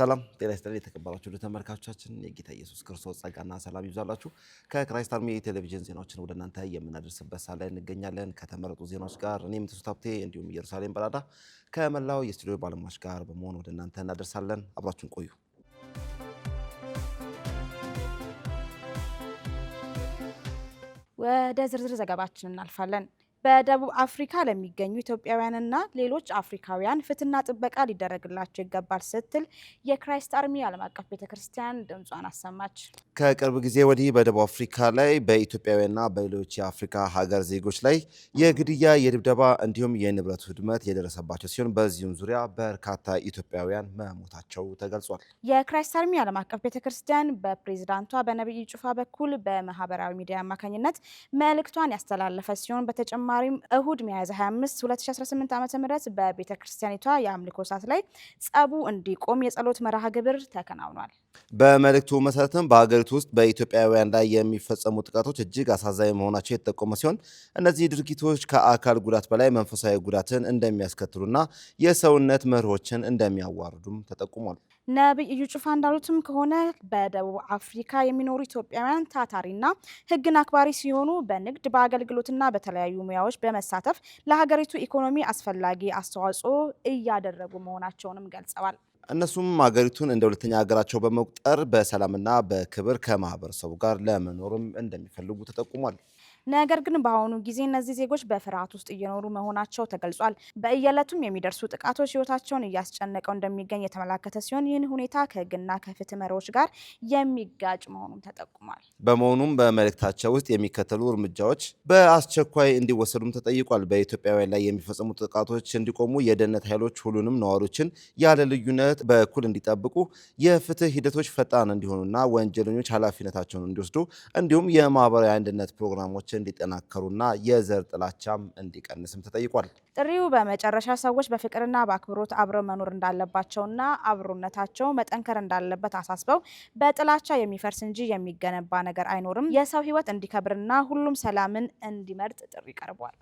ሰላም ጤና ይስጥልኝ የተከበራችሁ ተመልካቾቻችን የጌታ ኢየሱስ ክርስቶስ ጸጋና ሰላም ይብዛላችሁ። ከክራይስት አርሚ ቴሌቪዥን ዜናዎችን ወደ እናንተ የምናደርስበት ሰዓት ላይ እንገኛለን። ከተመረጡ ዜናዎች ጋር እኔም ተሱታብቴ እንዲሁም ኢየሩሳሌም በራዳ ከመላው የስቱዲዮ ባለሙያዎች ጋር በመሆን ወደ እናንተ እናደርሳለን። አብራችሁን ቆዩ። ወደ ዝርዝር ዘገባችን እናልፋለን። በደቡብ አፍሪካ ለሚገኙ ኢትዮጵያውያንና ሌሎች አፍሪካውያን ፍትህና ጥበቃ ሊደረግላቸው ይገባል ስትል የክራይስት አርሚ ዓለም አቀፍ ቤተክርስቲያን ድምጿን አሰማች። ከቅርብ ጊዜ ወዲህ በደቡብ አፍሪካ ላይ በኢትዮጵያውያንና በሌሎች የአፍሪካ ሀገር ዜጎች ላይ የግድያ፣ የድብደባ እንዲሁም የንብረት ውድመት የደረሰባቸው ሲሆን በዚሁም ዙሪያ በርካታ ኢትዮጵያውያን መሞታቸው ተገልጿል። የክራይስት አርሚ ዓለም አቀፍ ቤተክርስቲያን በፕሬዝዳንቷ በነቢዩ ጩፋ በኩል በማህበራዊ ሚዲያ አማካኝነት መልእክቷን ያስተላለፈ ሲሆን በተጨማሪም እሁድ ሚያዝያ 25 2018 ዓ.ም በቤተ ክርስቲያኒቷ የአምልኮ ሰዓት ላይ ጸቡ እንዲቆም የጸሎት መርሃ ግብር ተከናውኗል። በመልእክቱ መሰረትም በሀገሪቱ ውስጥ በኢትዮጵያውያን ላይ የሚፈጸሙ ጥቃቶች እጅግ አሳዛኝ መሆናቸው የተጠቆመ ሲሆን እነዚህ ድርጊቶች ከአካል ጉዳት በላይ መንፈሳዊ ጉዳትን እንደሚያስከትሉና የሰውነት መርሆችን እንደሚያዋርዱም ተጠቁሟል። ነቢይ እዩ ጩፋ እንዳሉትም ከሆነ በደቡብ አፍሪካ የሚኖሩ ኢትዮጵያውያን ታታሪና ሕግን አክባሪ ሲሆኑ በንግድ በአገልግሎትና በተለያዩ ሙያዎች በመሳተፍ ለሀገሪቱ ኢኮኖሚ አስፈላጊ አስተዋጽኦ እያደረጉ መሆናቸውንም ገልጸዋል። እነሱም ሀገሪቱን እንደ ሁለተኛ ሀገራቸው በመቁጠር በሰላምና በክብር ከማህበረሰቡ ጋር ለመኖርም እንደሚፈልጉ ተጠቁሟል። ነገር ግን በአሁኑ ጊዜ እነዚህ ዜጎች በፍርሃት ውስጥ እየኖሩ መሆናቸው ተገልጿል። በየዕለቱም የሚደርሱ ጥቃቶች ህይወታቸውን እያስጨነቀው እንደሚገኝ የተመላከተ ሲሆን ይህን ሁኔታ ከህግና ከፍትህ መሪዎች ጋር የሚጋጭ መሆኑም ተጠቁሟል። በመሆኑም በመልእክታቸው ውስጥ የሚከተሉ እርምጃዎች በአስቸኳይ እንዲወሰዱም ተጠይቋል። በኢትዮጵያውያን ላይ የሚፈጸሙ ጥቃቶች እንዲቆሙ የደህንነት ኃይሎች ሁሉንም ነዋሪዎችን ያለ ልዩነት በኩል እንዲጠብቁ፣ የፍትህ ሂደቶች ፈጣን እንዲሆኑና ወንጀለኞች ኃላፊነታቸውን እንዲወስዱ እንዲሁም የማህበራዊ አንድነት ፕሮግራሞች እንዲጠናከሩና የዘር ጥላቻም እንዲቀንስም ተጠይቋል። ጥሪው በመጨረሻ ሰዎች በፍቅርና በአክብሮት አብረው መኖር እንዳለባቸውና አብሮነታቸው መጠንከር እንዳለበት አሳስበው በጥላቻ የሚፈርስ እንጂ የሚገነባ ነገር አይኖርም፣ የሰው ህይወት እንዲከብርና ሁሉም ሰላምን እንዲመርጥ ጥሪ ቀርቧል።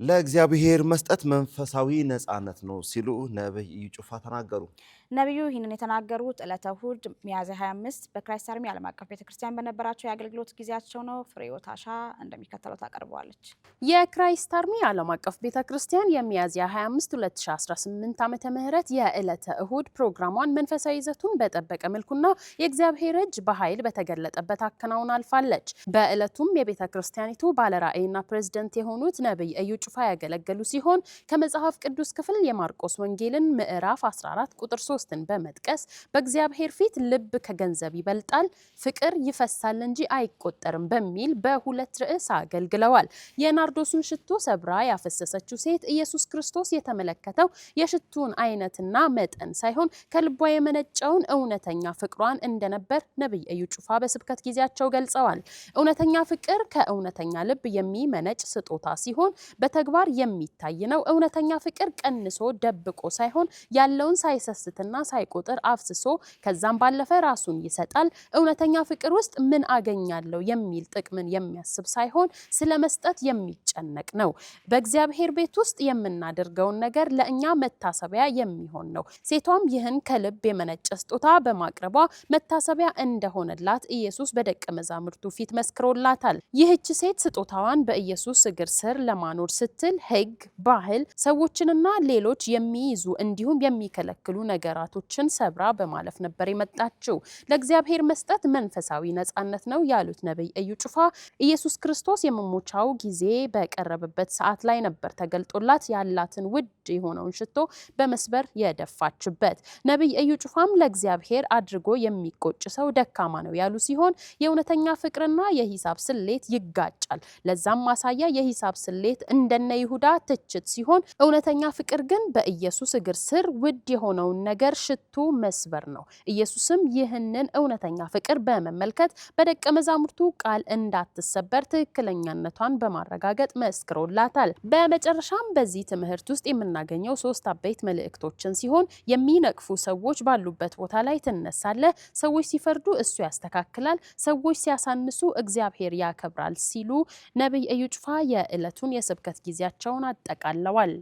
ለእግዚአብሔር መስጠት መንፈሳዊ ነፃነት ነው ሲሉ ነቢይ እዩ ጩፋ ተናገሩ። ነቢዩ ይህንን የተናገሩት ዕለተ እሁድ ሚያዝያ 25 በክራይስት አርሚ ዓለም አቀፍ ቤተክርስቲያን በነበራቸው የአገልግሎት ጊዜያቸው ነው። ፍሬህይወት አሻ እንደሚከተለው ታቀርበዋለች። የክራይስት አርሚ ዓለም አቀፍ ቤተክርስቲያን የሚያዝያ 25 2018 ዓመተ ምህረት የዕለተ እሁድ ፕሮግራሟን መንፈሳዊ ይዘቱን በጠበቀ መልኩና የእግዚአብሔር እጅ በኃይል በተገለጠበት አከናውን አልፋለች። በዕለቱም የቤተክርስቲያኒቱ ባለራዕይና ፕሬዝዳንት የሆኑት ነቢይ እዩ ጩፋ ያገለገሉ ሲሆን ከመጽሐፍ ቅዱስ ክፍል የማርቆስ ወንጌልን ምዕራፍ 14 ቁጥር 3ን በመጥቀስ በእግዚአብሔር ፊት ልብ ከገንዘብ ይበልጣል፣ ፍቅር ይፈሳል እንጂ አይቆጠርም በሚል በሁለት ርዕስ አገልግለዋል። የናርዶሱን ሽቶ ሰብራ ያፈሰሰችው ሴት ኢየሱስ ክርስቶስ የተመለከተው የሽቱን አይነትና መጠን ሳይሆን ከልቧ የመነጨውን እውነተኛ ፍቅሯን እንደነበር ነቢይ እዩ ጩፋ በስብከት ጊዜያቸው ገልጸዋል። እውነተኛ ፍቅር ከእውነተኛ ልብ የሚመነጭ ስጦታ ሲሆን በተግባር የሚታይ ነው። እውነተኛ ፍቅር ቀንሶ ደብቆ ሳይሆን ያለውን ሳይሰስትና ሳይቆጥር አፍስሶ ከዛም ባለፈ ራሱን ይሰጣል። እውነተኛ ፍቅር ውስጥ ምን አገኛለሁ የሚል ጥቅምን የሚያስብ ሳይሆን ስለ መስጠት የሚጨነቅ ነው። በእግዚአብሔር ቤት ውስጥ የምናደርገውን ነገር ለእኛ መታሰቢያ የሚሆን ነው። ሴቷም ይህን ከልብ የመነጨ ስጦታ በማቅረቧ መታሰቢያ እንደሆነላት ኢየሱስ በደቀ መዛሙርቱ ፊት መስክሮላታል። ይህች ሴት ስጦታዋን በኢየሱስ እግር ስር ለማኖር ስትል ሕግ፣ ባህል፣ ሰዎችንና ሌሎች የሚይዙ እንዲሁም የሚከለክሉ ነገራቶችን ሰብራ በማለፍ ነበር የመጣችው። ለእግዚአብሔር መስጠት መንፈሳዊ ነፃነት ነው ያሉት ነቢይ እዩ ጩፋ ኢየሱስ ክርስቶስ የመሞቻው ጊዜ በቀረበበት ሰዓት ላይ ነበር ተገልጦላት ያላትን ውድ የሆነውን ሽቶ በመስበር የደፋችበት። ነቢይ እዩ ጩፋም ለእግዚአብሔር አድርጎ የሚቆጭ ሰው ደካማ ነው ያሉ ሲሆን የእውነተኛ ፍቅርና የሂሳብ ስሌት ይጋጫል። ለዛም ማሳያ የሂሳብ ስሌት እንደነ ይሁዳ ትችት ሲሆን እውነተኛ ፍቅር ግን በኢየሱስ እግር ስር ውድ የሆነውን ነገር ሽቱ መስበር ነው። ኢየሱስም ይህንን እውነተኛ ፍቅር በመመልከት በደቀ መዛሙርቱ ቃል እንዳትሰበር ትክክለኛነቷን በማረጋገጥ መስክሮላታል። በመጨረሻም በዚህ ትምህርት ውስጥ የምናገኘው 3 አበይት መልእክቶችን ሲሆን የሚነቅፉ ሰዎች ባሉበት ቦታ ላይ ትነሳለህ፣ ሰዎች ሲፈርዱ እሱ ያስተካክላል፣ ሰዎች ሲያሳንሱ እግዚአብሔር ያከብራል ሲሉ ነቢይ እዩ ጩፋ የዕለቱን የስብከት ጊዜያቸውን አጠቃለዋል።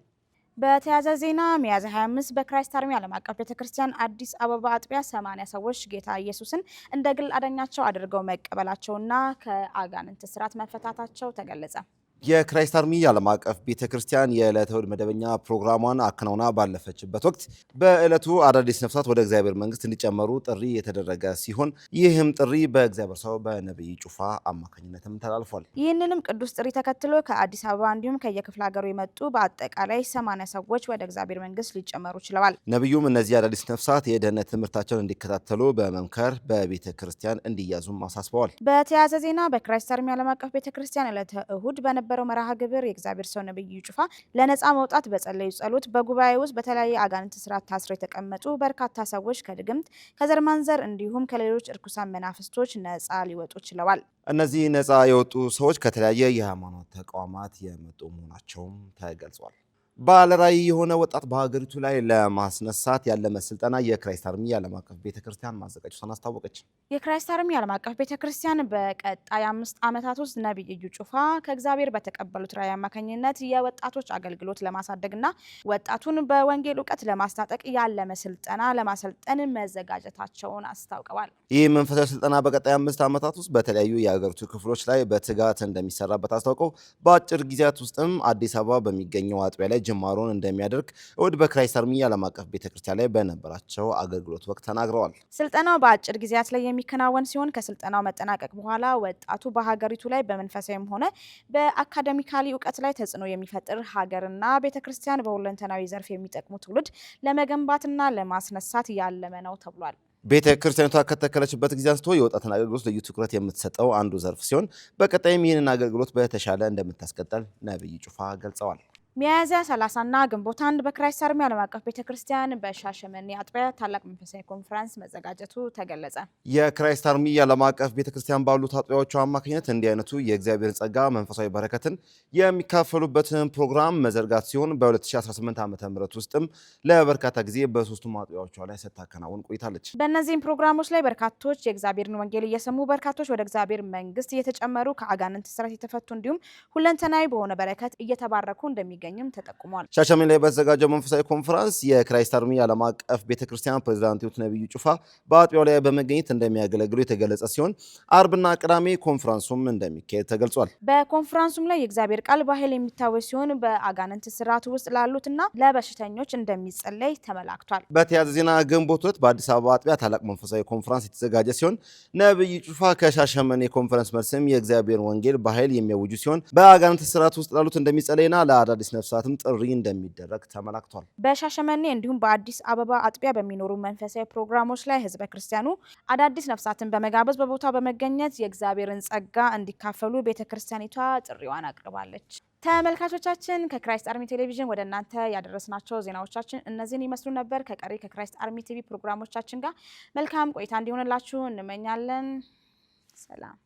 በተያያዘ ዜና ሚያዝያ 25 በክራይስት አርሚ ዓለም አቀፍ ቤተክርስቲያን አዲስ አበባ አጥቢያ 80 ሰዎች ጌታ ኢየሱስን እንደ ግል አዳኛቸው አድርገው መቀበላቸውና ከአጋንንት እስራት መፈታታቸው ተገለጸ። የክራይስት አርሚ ዓለም አቀፍ ቤተክርስቲያን የዕለተ እሁድ መደበኛ ፕሮግራሟን አከናውና ባለፈችበት ወቅት በዕለቱ አዳዲስ ነፍሳት ወደ እግዚአብሔር መንግስት እንዲጨመሩ ጥሪ የተደረገ ሲሆን ይህም ጥሪ በእግዚአብሔር ሰው በነቢይ ጩፋ አማካኝነትም ተላልፏል። ይህንንም ቅዱስ ጥሪ ተከትሎ ከአዲስ አበባ እንዲሁም ከየክፍለ ሀገሩ የመጡ በአጠቃላይ 80 ሰዎች ወደ እግዚአብሔር መንግስት ሊጨመሩ ችለዋል። ነቢዩም እነዚህ አዳዲስ ነፍሳት የደህንነት ትምህርታቸውን እንዲከታተሉ በመምከር በቤተ ክርስቲያን እንዲያዙም አሳስበዋል። በተያያዘ ዜና በክራይስት አርሚ ዓለም አቀፍ ቤተክርስቲያን ዕለተ እሁድ በነበረው መርሃ ግብር የእግዚአብሔር ሰው ነብዩ ጩፋ ለነፃ መውጣት በጸለዩ ጸሎት በጉባኤ ውስጥ በተለያየ አጋንንት ስራት ታስረው የተቀመጡ በርካታ ሰዎች ከድግምት ከዘር ማንዘር እንዲሁም ከሌሎች እርኩሳን መናፍስቶች ነፃ ሊወጡ ችለዋል። እነዚህ ነፃ የወጡ ሰዎች ከተለያየ የሃይማኖት ተቋማት የመጡ መሆናቸውም ተገልጿል። ባለራዕይ የሆነ ወጣት በሀገሪቱ ላይ ለማስነሳት ያለመ ስልጠና የክራይስት አርሚ ዓለም አቀፍ ቤተክርስቲያን ማዘጋጀቷን አስታወቀች። የክራይስት አርሚ ዓለም አቀፍ ቤተክርስቲያን በቀጣይ 5 ዓመታት ውስጥ ነብዩ ጩፋ ከእግዚአብሔር በተቀበሉት ራዕይ አማካኝነት የወጣቶች አገልግሎት ለማሳደግና ወጣቱን በወንጌል እውቀት ለማስታጠቅ ያለመ ስልጠና ለማሰልጠን መዘጋጀታቸውን አስታውቀዋል። ይህ መንፈሳዊ ስልጠና በቀጣይ 5 ዓመታት ውስጥ በተለያዩ የሀገሪቱ ክፍሎች ላይ በትጋት እንደሚሰራበት አስታውቀው በአጭር ጊዜያት ውስጥም አዲስ አበባ በሚገኘው አጥቢያ ላይ ጅማሮን እንደሚያደርግ እሁድ በክራይስት አርሚ ዓለም አቀፍ ቤተክርስቲያን ላይ በነበራቸው አገልግሎት ወቅት ተናግረዋል። ስልጠናው በአጭር ጊዜያት ላይ የሚከናወን ሲሆን ከስልጠናው መጠናቀቅ በኋላ ወጣቱ በሀገሪቱ ላይ በመንፈሳዊም ሆነ በአካዳሚካሊ እውቀት ላይ ተጽዕኖ የሚፈጥር ሀገርና ቤተክርስቲያን በሁለንተናዊ ዘርፍ የሚጠቅሙ ትውልድ ለመገንባትና ለማስነሳት ያለመ ነው ተብሏል። ቤተ ክርስቲያኒቷ ከተከለችበት ጊዜ አንስቶ የወጣትን አገልግሎት ልዩ ትኩረት የምትሰጠው አንዱ ዘርፍ ሲሆን በቀጣይም ይህንን አገልግሎት በተሻለ እንደምታስቀጥል ነብይ ጩፋ ገልጸዋል። ሚያዝያ 30 እና ግንቦት 1 በክራይስት አርሚ ዓለም አቀፍ ቤተክርስቲያን በሻሸመኔ አጥቢያ ታላቅ መንፈሳዊ ኮንፈረንስ መዘጋጀቱ ተገለጸ። የክራይስት አርሚ ዓለም አቀፍ ቤተክርስቲያን ባሉት አጥቢያዎቹ አማካኝነት እንዲህ አይነቱ የእግዚአብሔር ጸጋ መንፈሳዊ በረከትን የሚካፈሉበትን ፕሮግራም መዘርጋት ሲሆን በ2018 ዓ.ም ውስጥም ለበርካታ ጊዜ በሶስቱም አጥቢያዎቿ ላይ ስታከናውን ቆይታለች። በእነዚህም ፕሮግራሞች ላይ በርካቶች የእግዚአብሔርን ወንጌል እየሰሙ በርካቶች ወደ እግዚአብሔር መንግስት እየተጨመሩ ከአጋንንት እስራት የተፈቱ እንዲሁም ሁለንተናዊ በሆነ በረከት እየተባረኩ እንደሚገኙ ተጠቁሟል። ሻሸመኔ ላይ በተዘጋጀው መንፈሳዊ ኮንፈረንስ የክራይስት አርሚ ዓለም አቀፍ ቤተክርስቲያን ፕሬዝዳንት የሆኑት ነብዩ ጩፋ በአጥቢያው ላይ በመገኘት እንደሚያገለግሉ የተገለጸ ሲሆን አርብና ቅዳሜ ኮንፈረንሱም እንደሚካሄድ ተገልጿል። በኮንፈረንሱም ላይ የእግዚአብሔር ቃል በኃይል የሚታወጅ ሲሆን በአጋንንት ስርዓት ውስጥ ላሉትና ለበሽተኞች እንደሚጸለይ ተመላክቷል። በተያያዘ ዜና ግንቦት 2 በአዲስ አበባ አጥቢያ ታላቅ መንፈሳዊ ኮንፈረንስ የተዘጋጀ ሲሆን ነብዩ ጩፋ ከሻሸመኔ ኮንፈረንስ መልስም የእግዚአብሔር ወንጌል በኃይል የሚያውጁ ሲሆን በአጋንንት ስርዓት ውስጥ ላሉት እንደሚጸለይና ለአዳዲስ ነፍሳትም ጥሪ እንደሚደረግ ተመላክቷል። በሻሸመኔ እንዲሁም በአዲስ አበባ አጥቢያ በሚኖሩ መንፈሳዊ ፕሮግራሞች ላይ ህዝበ ክርስቲያኑ አዳዲስ ነፍሳትን በመጋበዝ በቦታው በመገኘት የእግዚአብሔርን ጸጋ እንዲካፈሉ ቤተክርስቲያኒቷ ጥሪዋን አቅርባለች። ተመልካቾቻችን ከክራይስት አርሚ ቴሌቪዥን ወደ እናንተ ያደረስናቸው ዜናዎቻችን እነዚህን ይመስሉ ነበር። ከቀሪ ከክራይስት አርሚ ቲቪ ፕሮግራሞቻችን ጋር መልካም ቆይታ እንዲሆንላችሁ እንመኛለን። ሰላም።